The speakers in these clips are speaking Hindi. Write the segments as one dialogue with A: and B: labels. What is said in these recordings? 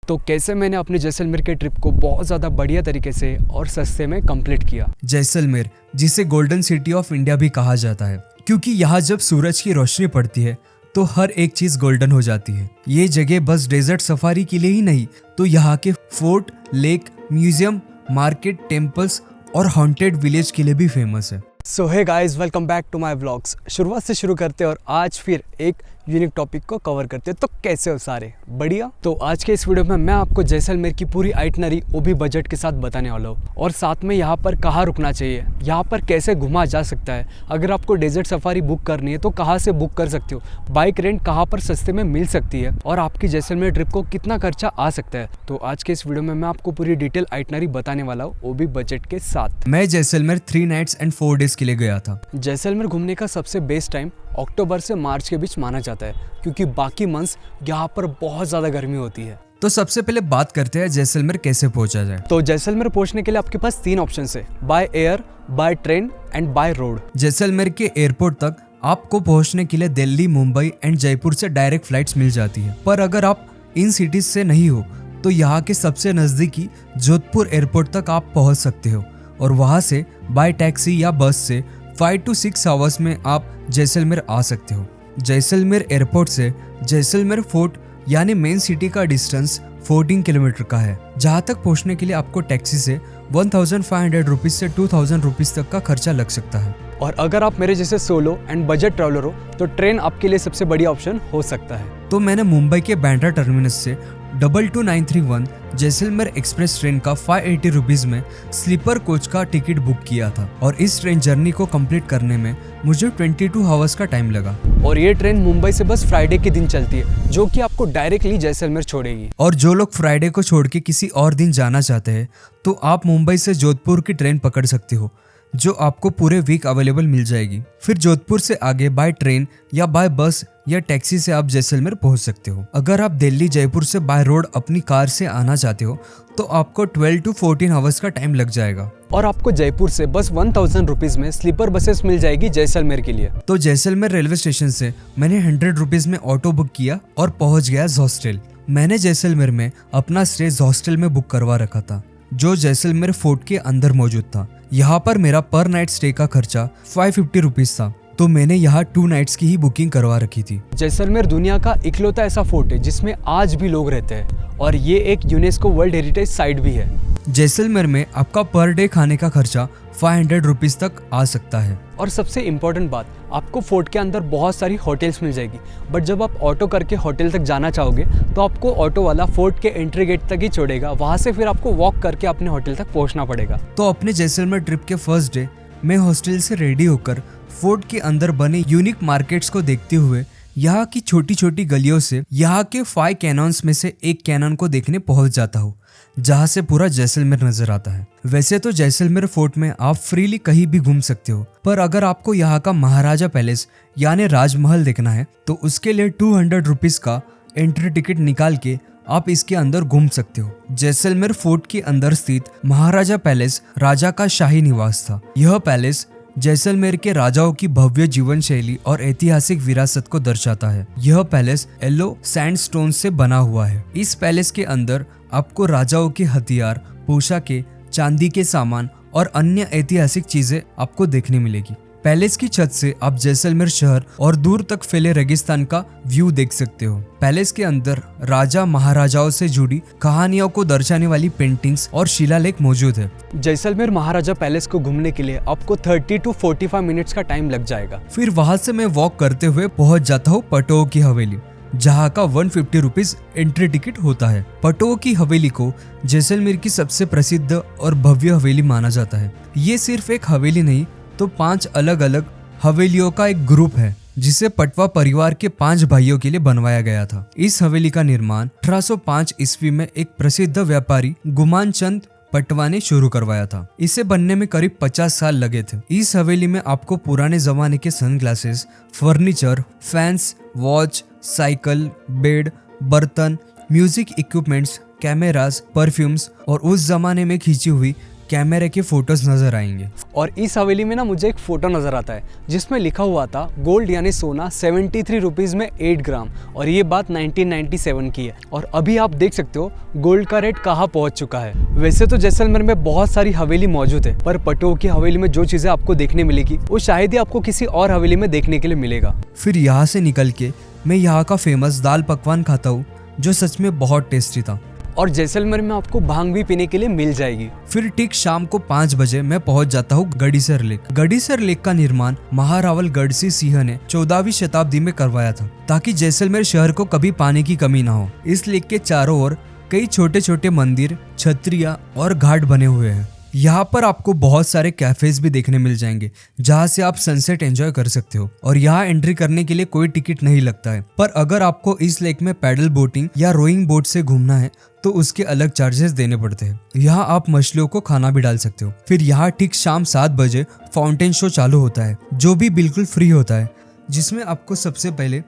A: तो कैसे मैंने अपने जैसलमेर के ट्रिप को बहुत ज़्यादा बढ़िया तरीके से और सस्ते में कंप्लीट किया।
B: जैसलमेर, जिसे गोल्डन सिटी ऑफ इंडिया भी कहा जाता है, क्योंकि यहाँ जब सूरज की रोशनी पड़ती है तो हर एक चीज गोल्डन हो जाती है। ये जगह बस डेजर्ट सफारी के लिए ही नहीं, तो यहाँ के fort, lake, museum, market, temples और हॉन्टेड विलेज के लिए भी फेमस है।
A: So hey guys, welcome back to my vlogs. शुरुआत से शुरू करते हैं और आज फिर एक यूनिक टॉपिक को कवर करते हैं। तो कैसे हो सारे? बढ़िया। तो आज के इस वीडियो में मैं आपको जैसलमेर की पूरी आइटनरी वो भी बजट के साथ बताने वाला हूँ, और साथ में यहाँ पर कहाँ रुकना चाहिए, यहाँ पर कैसे घुमा जा सकता है, अगर आपको डेजर्ट सफारी बुक करनी है तो कहाँ से बुक कर सकते हो, बाइक रेंट कहाँ पर सस्ते में मिल सकती है, और आपकी जैसलमेर ट्रिप को कितना खर्चा आ सकता है। तो आज के इस वीडियो में मैं आपको पूरी डिटेल आइटनरी बताने वाला हूँ, वो भी बजट के साथ।
B: मैं जैसलमेर 3 नाइट्स एंड 4 डेज के लिए गया था।
A: जैसलमेर घूमने का सबसे बेस्ट टाइम अक्टूबर से मार्च के बीच माना जाता है, क्योंकि बाकी मंथ्स यहाँ पर बहुत ज़्यादा गर्मी होती है।
B: तो सबसे पहले बात करते हैं जैसलमेर कैसे पहुंचा जाए।
A: तो जैसलमेर पहुंचने के लिए आपके पास 3 ऑप्शन है, by air, by train and by road.
B: Jaisalmer के एयरपोर्ट तक आपको पहुंचने के लिए दिल्ली, मुंबई एंड जयपुर से डायरेक्ट फ्लाइट्स मिल जाती है। पर अगर आप इन सिटीज से नहीं हो तो यहाँ के सबसे नजदीकी जोधपुर एयरपोर्ट तक आप पहुंच सकते हो, और वहां से बाय टैक्सी या बस से 5 to 6 आवर्स में आप जैसलमेर आ सकते हो। जैसलमेर एयरपोर्ट से जैसलमेर फोर्ट यानी मेन सिटी का डिस्टेंस 14 किलोमीटर का है, जहाँ तक पहुँचने के लिए आपको टैक्सी से 1500 रुपीज से 2000 रुपीज तक का खर्चा लग सकता है।
A: और अगर आप मेरे जैसे सोलो एंड बजट ट्रैवलर हो तो ट्रेन आपके लिए सबसे बढ़िया ऑप्शन हो सकता है।
B: तो मैंने मुंबई के बांद्रा टर्मिनस से 22931 जैसलमेर एक्सप्रेस ट्रेन का 580 रुपीज में स्लीपर कोच का टिकट बुक किया था, और इस ट्रेन जर्नी को कंप्लीट करने में मुझे 22 आवर्स का टाइम लगा।
A: और ये ट्रेन मुंबई से बस फ्राइडे के दिन चलती है, जो कि आपको डायरेक्टली जैसलमेर छोड़ेगी।
B: और जो लोग फ्राइडे को छोड़ के किसी और दिन जाना चाहते हैं तो आप मुंबई से जोधपुर की ट्रेन पकड़ सकते हो, जो आपको पूरे वीक अवेलेबल मिल जाएगी। फिर जोधपुर से आगे बाय ट्रेन या बाय बस या टैक्सी से आप जैसलमेर पहुंच सकते हो। अगर आप दिल्ली, जयपुर से बाय रोड अपनी कार से आना चाहते हो तो आपको 12 to 14 आवर्स का टाइम लग जाएगा।
A: और आपको जयपुर से बस 1000 रुपीज में स्लीपर बसेस मिल जाएगी जैसलमेर के लिए।
B: तो जैसलमेर रेलवे स्टेशन से मैंने 100 रुपीज में ऑटो बुक किया और पहुंच गया हॉस्टल। मैंने जैसलमेर में अपना स्टे हॉस्टल में बुक करवा रखा था, जो जैसलमेर फोर्ट के अंदर मौजूद था। यहाँ पर मेरा पर नाइट स्टे का खर्चा 550 रुपीज था, तो मैंने यहाँ 2 नाइट्स की ही बुकिंग करवा रखी थी।
A: जैसलमेर दुनिया का इकलौता ऐसा फोर्ट है जिसमें आज भी लोग रहते हैं, और ये एक यूनेस्को वर्ल्ड हेरिटेज साइट भी है।
B: जैसलमेर में आपका पर डे खाने का खर्चा 500 रुपीज तक आ सकता है।
A: और सबसे इम्पोर्टेंट बात, आपको फोर्ट के अंदर बहुत सारी होटल्स मिल जाएगी, बट जब आप ऑटो करके होटल तक जाना चाहोगे तो आपको ऑटो वाला फोर्ट के एंट्री गेट तक ही छोड़ेगा, वहां से फिर आपको वॉक करके अपने होटल तक पहुंचना पड़ेगा।
B: तो अपने जैसलमेर ट्रिप के फर्स्ट डे मैं हॉस्टल से रेडी होकर फोर्ट के अंदर बने यूनिक मार्केट्स को देखते हुए यहाँ की छोटी छोटी गलियों से यहाँ के 5 कैनॉन्स में से एक कैनॉन को देखने पहुंच जाता हूँ, जहाँ से पूरा जैसलमेर नजर आता है। वैसे तो जैसलमेर फोर्ट में आप फ्रीली कहीं भी घूम सकते हो, पर अगर आपको यहाँ का महाराजा पैलेस यानी राजमहल देखना है तो उसके लिए 200 रुपीज का एंट्री टिकट निकाल के आप इसके अंदर घूम सकते हो। जैसलमेर फोर्ट के अंदर स्थित महाराजा पैलेस राजा का शाही निवास था। यह पैलेस जैसलमेर के राजाओं की भव्य जीवन शैली और ऐतिहासिक विरासत को दर्शाता है। यह पैलेस येलो सैंडस्टोन से बना हुआ है। इस पैलेस के अंदर आपको राजाओं के हथियार, पोशाकें, चांदी के सामान और अन्य ऐतिहासिक चीजें आपको देखने मिलेगी। पैलेस की छत से आप जैसलमेर शहर और दूर तक फैले रेगिस्तान का व्यू देख सकते हो। पैलेस के अंदर राजा महाराजाओं से जुड़ी कहानियों को दर्शाने वाली पेंटिंग्स और शिलालेख मौजूद है।
A: जैसलमेर महाराजा पैलेस को घूमने के लिए आपको 30 to 45 मिनट्स का टाइम लग जाएगा।
B: फिर वहां से मैं वॉक करते हुए पहुंच जाता हूँ पटोह की हवेली, जहाँ का 150 रुपीज एंट्री टिकट होता है। पटोह की हवेली को जैसलमेर की सबसे प्रसिद्ध और भव्य हवेली माना जाता है। ये सिर्फ एक हवेली नहीं तो 5 अलग अलग हवेलियों का एक ग्रुप है, जिसे पटवा परिवार के 5 भाइयों के लिए बनवाया गया था। इस हवेली का निर्माण 1805 ईस्वी में एक प्रसिद्ध व्यापारी गुमान चंद पटवा ने शुरू करवाया था। इसे बनने में करीब 50 साल लगे थे। इस हवेली में आपको पुराने जमाने के sunglasses, furniture, fans, watch, cycle, bed, बर्तन, म्यूजिक इक्विपमेंट्स, कैमरास, परफ्यूम्स और उस जमाने में खींची हुई कैमरे के फोटोज नजर आएंगे।
A: और इस हवेली में ना मुझे एक फोटो नजर आता है जिसमें लिखा हुआ था गोल्ड यानी सोना 73 रुपीज़ में 8 ग्राम, और ये बात 1997 की है। और अभी आप देख सकते हो गोल्ड का रेट कहाँ पहुँच चुका है। वैसे तो जैसलमेर में बहुत सारी हवेली मौजूद है, पर पटोह की हवेली में जो चीज़ें आपको देखने मिलेगी वो शायद ही आपको किसी और हवेली में देखने के लिए मिलेगा।
B: फिर यहाँ से निकल के मैं यहाँ का फेमस दाल पकवान खाता हूँ जो सच में बहुत टेस्टी था।
A: और जैसलमेर में आपको भांग भी पीने के लिए मिल जाएगी।
B: फिर ठीक शाम को 5 बजे मैं पहुंच जाता हूँ गडीसर लेक। गडीसर लेक का निर्माण महारावल गढ़सी सिंह ने 14वीं शताब्दी में करवाया था ताकि जैसलमेर शहर को कभी पानी की कमी ना हो। इस लेक के चारों ओर कई छोटे छोटे मंदिर, छतरियां और घाट बने हुए हैं। यहाँ पर आपको बहुत सारे कैफेज भी देखने मिल जाएंगे जहाँ से आप सनसेट एंजॉय कर सकते हो, और यहाँ एंट्री करने के लिए कोई टिकट नहीं लगता है। पर अगर आपको इस लेक में पैडल बोटिंग या रोइंग बोट से घूमना है तो उसके अलग चार्जेस देने पड़ते हैं। यहाँ आप मछलियों को खाना भी डाल सकते हो। फिर यहाँ ठीक शाम 7 बजे फाउंटेन शो चालू होता है जो भी बिल्कुल फ्री होता है, जिसमें आपको सबसे पहले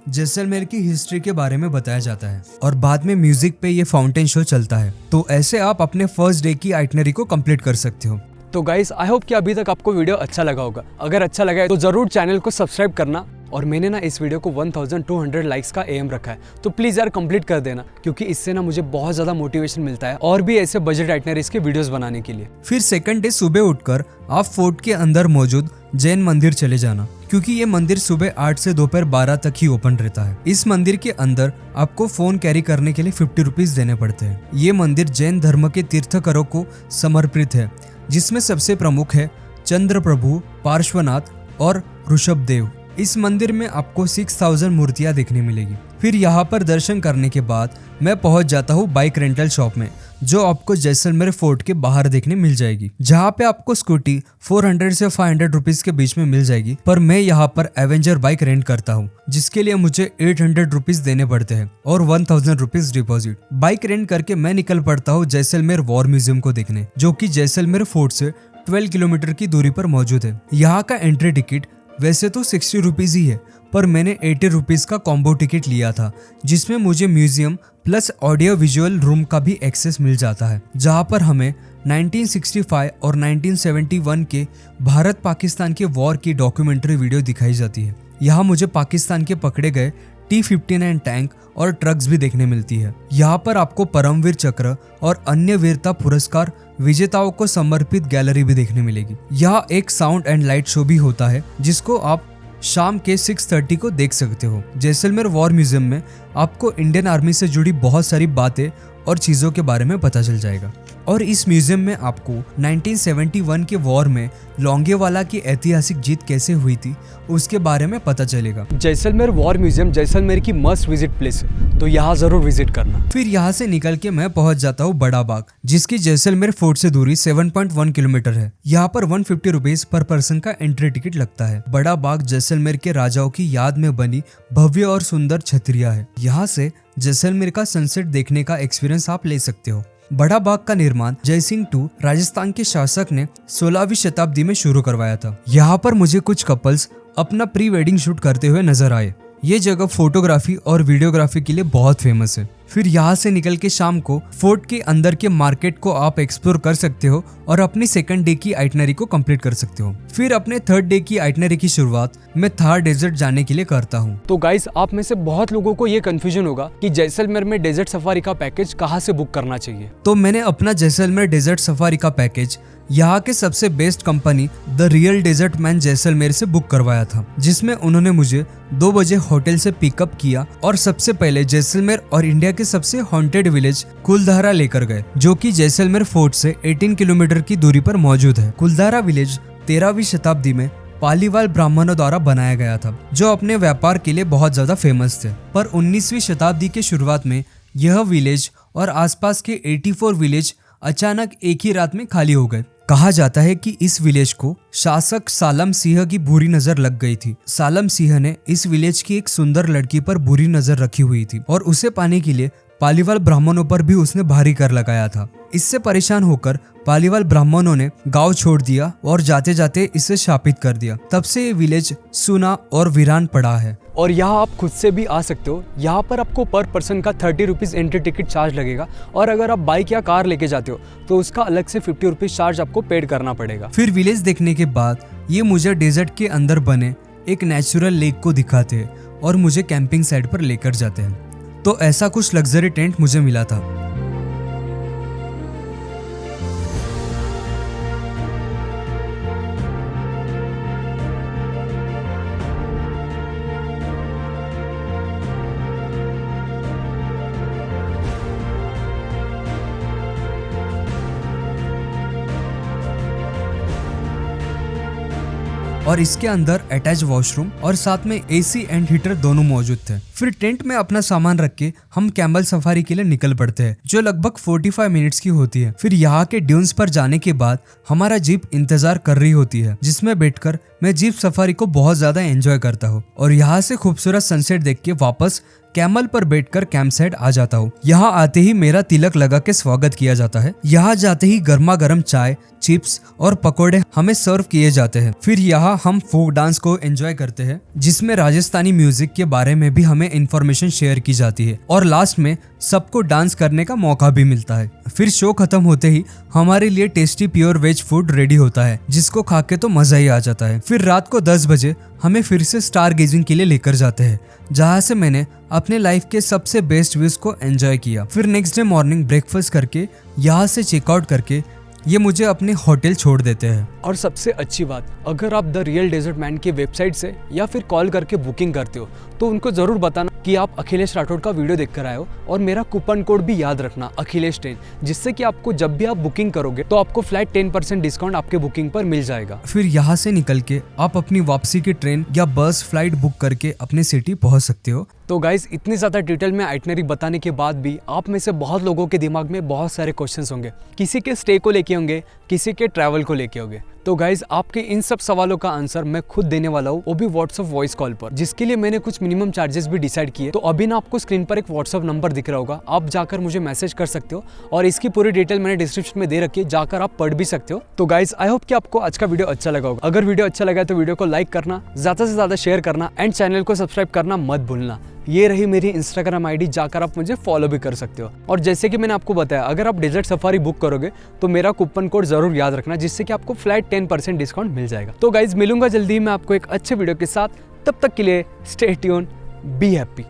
B: जैसलमेर की हिस्ट्री के बारे में बताया जाता है और बाद में म्यूजिक पे ये फाउंटेन शो चलता है। तो ऐसे आप अपने फर्स्ट डे की आइटनरी को कंप्लीट कर सकते हो।
A: तो गाइस आई होप कि अभी तक आपको वीडियो अच्छा लगा होगा। अगर अच्छा लगा है तो जरूर चैनल को सब्सक्राइब करना, और मैंने ना इस वीडियो को 1200 लाइक्स का एम रखा है, तो प्लीज़ यार कंप्लीट कर देना, क्योंकि इससे ना मुझे बहुत ज़्यादा मोटिवेशन मिलता है और भी ऐसे बजट आइटनरीज के वीडियोस बनाने के लिए।
B: फिर सेकंड डे सुबह उठकर आप फोर्ट के अंदर मौजूद जैन मंदिर चले जाना, क्योंकि ये मंदिर सुबह 8 से दोपहर 12 तक ही ओपन रहता है। इस मंदिर के अंदर आपको फोन कैरी करने के लिए 50 रुपीज देने पड़ते हैं। ये मंदिर जैन धर्म के तीर्थकरों को समर्पित है, जिसमें सबसे प्रमुख है चंद्रप्रभु, पार्श्वनाथ और ऋषभदेव। इस मंदिर में आपको 6000 मूर्तियां देखने मिलेगी। फिर यहाँ पर दर्शन करने के बाद मैं पहुंच जाता हूँ बाइक रेंटल शॉप में, जो आपको जैसलमेर फोर्ट के बाहर देखने मिल जाएगी, जहाँ पे आपको स्कूटी 400 से 500 रुपीज के बीच में मिल जाएगी। पर मैं यहाँ पर एवेंजर बाइक रेंट करता हूँ, जिसके लिए मुझे 800 रुपीज देने पड़ते हैं और 1000 रुपीज डिपॉजिट। बाइक रेंट करके मैं निकल पड़ता हूँ जैसलमेर वॉर म्यूजियम को देखने, जो की जैसलमेर फोर्ट से 12 किलोमीटर की दूरी पर मौजूद है। यहाँ का एंट्री टिकट वैसे तो 60 रुपीज ही है, पर मैंने 80 रुपीज का कॉम्बो टिकट लिया था, जिसमें मुझे museum plus audio visual room का भी एक्सेस मिल जाता है, जहां पर हमें 1965 और 1971 के भारत पाकिस्तान के वॉर की डॉक्यूमेंट्री वीडियो दिखाई जाती है। यहाँ मुझे पाकिस्तान के पकड़े गए T-59 टैंक और ट्रक्स भी देखने मिलती है। यहाँ पर आपको परमवीर चक्र और अन्य वीरता पुरस्कार विजेताओं को समर्पित गैलरी भी देखने मिलेगी। यहाँ एक साउंड एंड लाइट शो भी होता है, जिसको आप शाम के 6:30 को देख सकते हो। जैसलमेर वॉर म्यूजियम में आपको इंडियन आर्मी से जुड़ी बहुत सारी बातें और चीजों के बारे में पता चल जाएगा। और इस म्यूजियम में आपको 1971 के वॉर में लोंगेवाला की ऐतिहासिक जीत कैसे हुई थी उसके बारे में पता चलेगा।
A: जैसलमेर वॉर म्यूजियम जैसलमेर की मस्ट विजिट प्लेस है, तो यहाँ जरूर विजिट करना।
B: फिर यहाँ से निकल के मैं पहुंच जाता हूँ बड़ा बाग, जिसकी जैसलमेर फोर्ट से दूरी 7.1 किलोमीटर है। यहाँ पर 150 रुपीज पर पर्सन का एंट्री टिकट लगता है। बड़ा बाग जैसलमेर के राजाओं की याद में बनी भव्य और सुंदर छतरिया है। यहाँ से जैसलमेर का सनसेट देखने का एक्सपीरियंस आप ले सकते हो। बड़ा बाग का निर्माण जयसिंह II राजस्थान के शासक ने 16वीं शताब्दी में शुरू करवाया था। यहाँ पर मुझे कुछ कपल्स अपना प्री वेडिंग शूट करते हुए नजर आए। ये जगह फोटोग्राफी और वीडियोग्राफी के लिए बहुत फेमस है। फिर यहाँ से निकल के शाम को फोर्ट के अंदर के मार्केट को आप एक्सप्लोर कर सकते हो और अपनी सेकंड डे की आइटनरी को कंप्लीट कर सकते हो। फिर अपने थर्ड डे की आइटनरी की शुरुआत मैं थार डेजर्ट जाने के लिए करता हूँ।
A: तो गाइस आप में से बहुत लोगों को ये कंफ्यूजन होगा कि जैसलमेर में डेजर्ट सफारी का पैकेज कहाँ से बुक करना चाहिए।
B: तो मैंने अपना जैसलमेर डेजर्ट सफारी का पैकेज यहाँ के सबसे best company the real desert man Jaisalmer से बुक करवाया था, जिसमें उन्होंने मुझे 2 बजे होटल से पिकअप किया और सबसे पहले जैसलमेर और इंडिया के सबसे हॉन्टेड विलेज कुलधारा लेकर गए, जो कि जैसलमेर फोर्ट से 18 किलोमीटर की दूरी पर मौजूद है। कुलधारा विलेज 13वीं शताब्दी में पालीवाल ब्राह्मणों द्वारा बनाया गया था, जो अपने व्यापार के लिए बहुत ज्यादा फेमस थे। पर 19वीं शताब्दी के शुरुआत में यह विलेज और आसपास के 84 विलेज अचानक एक ही रात में खाली हो गए। कहा जाता है कि इस विलेज को शासक सालम सिंह की बुरी नजर लग गई थी। सालम सिंह ने इस विलेज की एक सुंदर लड़की पर बुरी नजर रखी हुई थी और उसे पाने के लिए पालीवाल ब्राह्मणों पर भी उसने भारी कर लगाया था। इससे परेशान होकर पालीवाल ब्राह्मणों ने गांव छोड़ दिया और जाते जाते इसे शापित कर दिया। तब से ये विलेज सुना और वीरान पड़ा है।
A: और यहाँ आप खुद से भी आ सकते हो। यहाँ पर आपको पर पर्सन का 30 रुपीज़ एंट्री टिकट चार्ज लगेगा, और अगर आप बाइक या कार लेके जाते हो तो उसका अलग से 50 रुपीज़ चार्ज आपको पेड करना पड़ेगा।
B: फिर विलेज देखने के बाद ये मुझे डेजर्ट के अंदर बने एक नेचुरल लेक को दिखाते हैं और मुझे कैंपिंग साइट पर लेकर जाते हैं। तो ऐसा कुछ लग्जरी टेंट मुझे मिला था। और इसके अंदर अटैच वॉशरूम और साथ में एसी एंड हीटर दोनों मौजूद थे। फिर टेंट में अपना सामान रख के हम कैमल सफारी के लिए निकल पड़ते हैं, जो लगभग 45 मिनट्स की होती है। फिर यहाँ के ड्यून्स पर जाने के बाद हमारा जीप इंतजार कर रही होती है, जिसमें बैठकर मैं जीप सफारी को बहुत ज्यादा एंजॉय करता हूँ और यहाँ से खूबसूरत सनसेट देख के वापस कैमल पर बैठकर कैंप साइड आ जाता हूँ। यहाँ आते ही मेरा तिलक लगा के स्वागत किया जाता है। यहाँ जाते ही गर्मा गर्म चाय, चिप्स और पकोड़े हमें सर्व किए जाते हैं। फिर यहाँ हम फोक डांस को एंजॉय करते हैं, जिसमें राजस्थानी म्यूजिक के बारे में भी हमें इंफॉर्मेशन शेयर की जाती है और लास्ट में सबको डांस करने का मौका भी मिलता है। फिर शो खत्म होते ही हमारे लिए tasty pure veg food ready होता है, जिसको खा के तो मजा ही आ जाता है। फिर रात को 10 बजे हमें फिर से स्टार गेजिंग के लिए लेकर जाते हैं, जहाँ से मैंने अपने लाइफ के सबसे बेस्ट व्यूज को एंजॉय किया। फिर नेक्स्ट डे मॉर्निंग ब्रेकफास्ट करके यहाँ से चेकआउट करके ये मुझे अपने होटल छोड़ देते हैं।
A: और सबसे अच्छी बात, अगर आप द रियल डेजर्ट मैन की वेबसाइट से या फिर कॉल करके बुकिंग करते हो तो उनको जरूर बताना कि आप अखिलेश राठौड़ का वीडियो देखकर आए हो, और मेरा कूपन कोड भी याद रखना अखिलेश 10, जिससे कि आपको जब भी आप बुकिंग करोगे तो आपको फ्लैट 10% डिस्काउंट आपके बुकिंग पर मिल जाएगा।
B: फिर यहाँ से निकल के आप अपनी वापसी की ट्रेन या बस फ्लाइट बुक करके अपने सिटी पहुँच सकते हो।
A: तो गाइज, इतनी ज़्यादा डिटेल में आइटनरी बताने के बाद भी आप में से बहुत लोगों के दिमाग में बहुत सारे क्वेश्चंस होंगे। किसी के स्टे को लेके होंगे, किसी के ट्रैवल को लेके होंगे। तो गाइज, आपके इन सब सवालों का आंसर मैं खुद देने वाला हूँ, वो भी व्हाट्सएप वॉइस कॉल पर, जिसके लिए मैंने कुछ मिनिमम चार्जेस भी डिसाइड किए। तो अभी ना आपको स्क्रीन पर एक व्हाट्सएप नंबर दिख रहा होगा, आप जाकर मुझे मैसेज कर सकते हो, और इसकी पूरी डिटेल मैंने डिस्क्रिप्शन में दे रखी है, जाकर आप पढ़ भी सकते हो। तो गाइज, आई होप कि आपको आज का वीडियो अच्छा लगा होगा। अगर वीडियो अच्छा लगा तो वीडियो को लाइक करना, ज्यादा से ज्यादा शेयर करना एंड चैनल को सब्सक्राइब करना मत भूलना। ये रही मेरी इंस्टाग्राम आईडी, जाकर आप मुझे फॉलो भी कर सकते हो। और जैसे कि मैंने आपको बताया, अगर आप डेजर्ट सफारी बुक करोगे तो मेरा कूपन कोड जरूर याद रखना, जिससे कि आपको फ्लैट 10% डिस्काउंट मिल जाएगा। तो गाइज, मिलूंगा जल्दी ही मैं आपको एक अच्छे वीडियो के साथ। तब तक के लिए स्टे ट्यून, बी हैप्पी।